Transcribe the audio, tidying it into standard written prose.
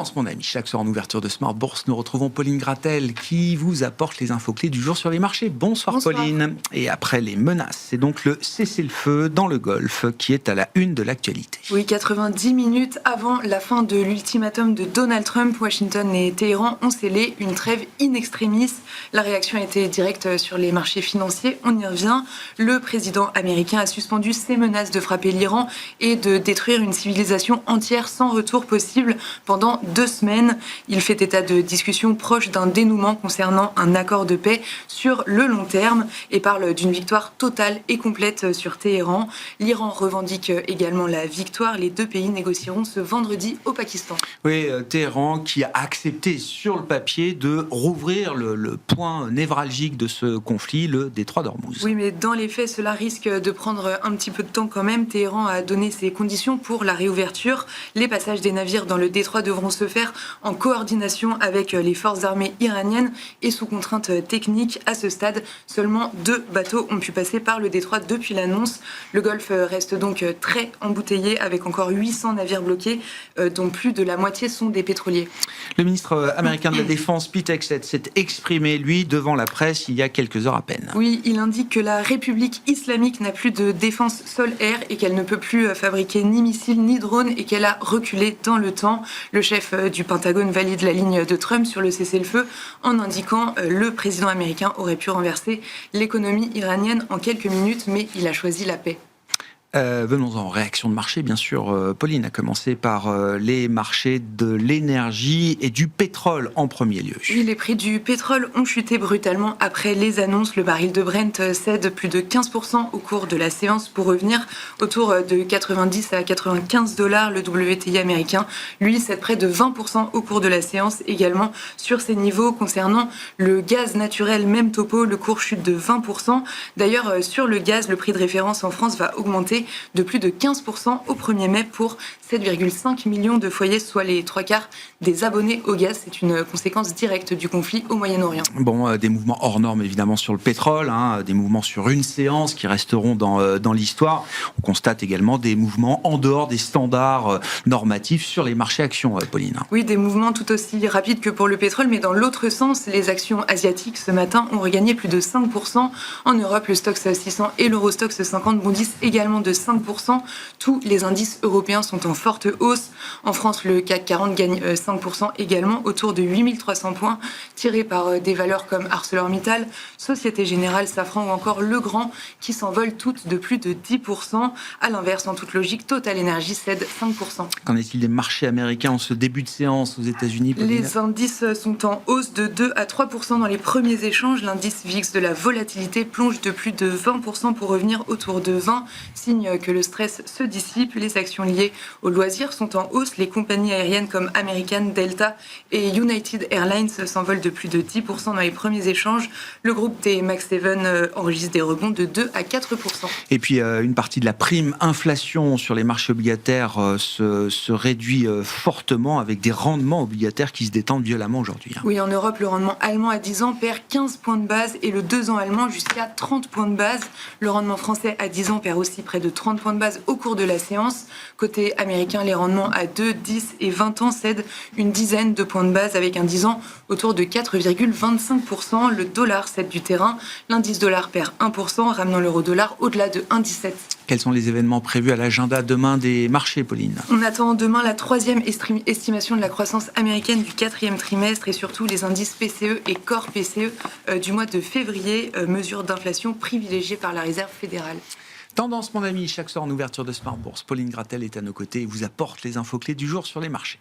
Tendance, mon ami. Chaque soir en ouverture de Smart Bourse, nous retrouvons Pauline Gratel qui vous apporte les infos clés du jour sur les marchés. Bonsoir. Pauline. Et après les menaces, c'est donc le cessez-le-feu dans le Golfe qui est à la une de l'actualité. Oui, 90 minutes avant la fin de l'ultimatum de Donald Trump, Washington et Téhéran ont scellé une trêve in extremis. La réaction a été directe sur les marchés financiers. On y revient. Le président américain a suspendu ses menaces de frapper l'Iran et de détruire une civilisation entière sans retour possible pendant 2 semaines. Il fait état de discussions proches d'un dénouement concernant un accord de paix sur le long terme et parle d'une victoire totale et complète sur Téhéran. L'Iran revendique également la victoire. Les 2 pays négocieront ce vendredi au Pakistan. Oui, Téhéran qui a accepté sur le papier de rouvrir le point névralgique de ce conflit, le détroit d'Ormuz. Oui, mais dans les faits, cela risque de prendre un petit peu de temps quand même. Téhéran a donné ses conditions pour la réouverture. Les passages des navires dans le détroit devront se faire en coordination avec les forces armées iraniennes et sous contrainte technique. À ce stade, seulement 2 bateaux ont pu passer par le détroit depuis l'annonce. Le Golfe reste donc très embouteillé avec encore 800 navires bloqués, dont plus de la moitié sont des pétroliers. Le ministre américain de la Défense, Pete Hegseth, s'est exprimé, lui, devant la presse il y a quelques heures à peine. Oui, il indique que la République islamique n'a plus de défense sol-air et qu'elle ne peut plus fabriquer ni missiles ni drones et qu'elle a reculé dans le temps. Le chef du Pentagone valide la ligne de Trump sur le cessez-le-feu en indiquant le président américain aurait pu renverser l'économie iranienne en quelques minutes, mais il a choisi la paix. Venons-en, réaction de marché, bien sûr. Pauline, a commencé par les marchés de l'énergie et du pétrole en premier lieu. Oui, les prix du pétrole ont chuté brutalement après les annonces. Le baril de Brent cède plus de 15% au cours de la séance pour revenir autour de 90 à 95 $. Le WTI américain, lui, cède près de 20% au cours de la séance également sur ces niveaux. Concernant le gaz naturel, même topo, le cours chute de 20%. D'ailleurs, sur le gaz, le prix de référence en France va augmenter de plus de 15% au 1er mai pour 7,5 millions de foyers, soit les 3/4 des abonnés au gaz. C'est une conséquence directe du conflit au Moyen-Orient. Bon, des mouvements hors normes évidemment sur le pétrole, des mouvements sur une séance qui resteront dans l'histoire. On constate également des mouvements en dehors des standards normatifs sur les marchés actions, Pauline. Oui, des mouvements tout aussi rapides que pour le pétrole, mais dans l'autre sens, les actions asiatiques ce matin ont regagné plus de 5%. En Europe, le Stoxx 600 et l'Eurostoxx 50 bondissent également de 5%. Tous les indices européens sont en forte hausse. En France, le CAC 40 gagne 5% également, autour de 8300 points, tirés par des valeurs comme ArcelorMittal, Société Générale, Safran ou encore Legrand, qui s'envolent toutes de plus de 10%. À l'inverse, en toute logique, Total Energy cède 5%. Qu'en est-il des marchés américains en ce début de séance aux États-Unis, Pauline ? Les indices sont en hausse de 2 à 3% dans les premiers échanges. L'indice VIX de la volatilité plonge de plus de 20% pour revenir autour de 20, signe que le stress se dissipe. Les actions liées aux loisirs sont en hausse. Les compagnies aériennes comme American, Delta et United Airlines s'envolent de plus de 10% dans les premiers échanges. Le groupe des Max 7 enregistre des rebonds de 2 à 4%. Et puis une partie de la prime inflation sur les marchés obligataires se réduit fortement avec des rendements obligataires qui se détendent violemment aujourd'hui. Oui, en Europe, le rendement allemand à 10 ans perd 15 points de base et le 2 ans allemand jusqu'à 30 points de base. Le rendement français à 10 ans perd aussi près de 30 points de base au cours de la séance. Côté américain, les rendements à 2, 10 et 20 ans cèdent une dizaine de points de base avec un 10 ans autour de 4,25%. Le dollar cède du terrain. L'indice dollar perd 1%, ramenant l'euro-dollar au-delà de 1,17. Quels sont les événements prévus à l'agenda demain des marchés, Pauline ? On attend demain la 3e estimation de la croissance américaine du 4e trimestre et surtout les indices PCE et Core PCE du mois de février, mesure d'inflation privilégiée par la Réserve fédérale. Tendance, mon ami, chaque soir en ouverture de Smart Bourse, Pauline Gratel est à nos côtés et vous apporte les infos clés du jour sur les marchés.